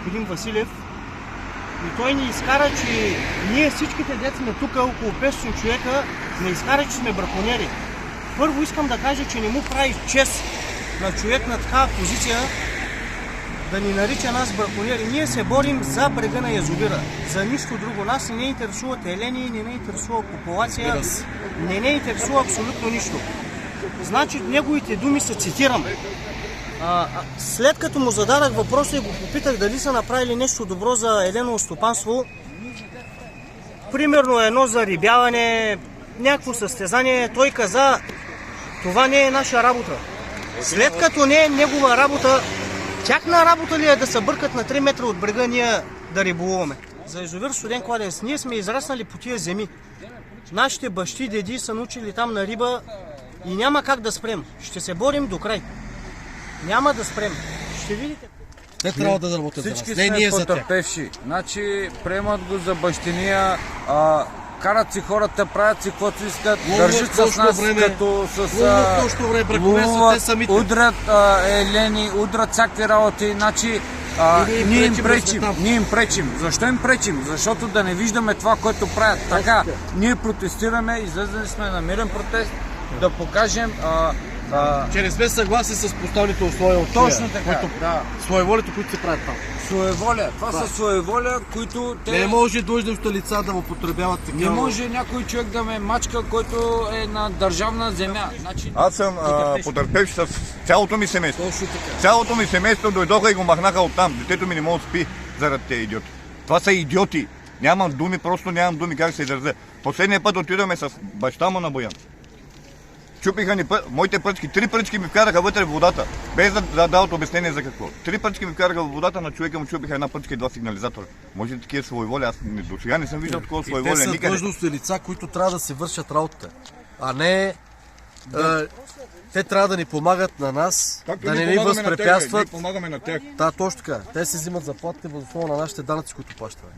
господин Василев. И той ни изкара, че ние всичките деца сме тук, около 500 човека, не изкара, че сме браконьери. Първо искам да кажа, че не му прави чест на човек на такава позиция да ни нарича нас браконьери. Ние се борим за брега на язовира, за нищо друго. Нас не интересуват елени, не интересува популация, не интересува абсолютно нищо. Значи неговите думи се цитирам. След като му зададах въпроса и го попитах дали са направили нещо добро за елено стопанство, примерно едно зарибяване, някакво състезание, той каза, това не е наша работа. След като не е негова работа, тяхна работа ли е да се бъркат на 3 метра от брега ние да риболуваме? За язовир Студен кладенец ние сме израснали по тия земи. Нашите бащи, деди са научили там на риба и няма как да спрем. Ще се борим до край. Няма да спрем. Ще видите. Те трябва да работят за нас. Всички сме потърпевши. Значи приемат го за бащиния, карат си хората, правят си каквото искат, държат с нас като с ловуват, удрят елени, удрят всякакви работи. Значи ние им пречим. Защо им пречим? Защото да не виждаме това, което правят. Така, ние протестираме, излезли сме на мирен протест, да покажем че не сме съгласни с поставените условия от точно така, своеволите, които се правят там. Своеволия. Това са своеволия, които те... Не може длъжността лица да му потребяват такива... Не може някой човек да ме мачка, който е на държавна земя. Значи... Аз съм потърпевш с цялото ми семейство. Точно така. Цялото ми семейство дойдоха и го махнаха оттам. Детето ми не може да спи заради тези идиоти. Това са идиоти. Нямам думи, просто нямам думи как се държа. Последния път отидохме с баща му на Боян. Чупиха ни моите пръчки. 3 пръчки ми вкараха вътре в водата, без да дадат обяснение за какво. 3 пръчки ми вкараха в водата, на човека му чупиха една пръчка и 2 сигнализатора. Може ли такива своеволи? Аз до сега не съм виждал такова своеволие никъде. Те са длъжностни лица, които трябва да се вършат работата, а не... те трябва да ни помагат на нас, да не ни възпрепятстват. Помагаме на тях. Да, точно така. Те се взимат заплатите въз основа на нашите данъци, които плащаме.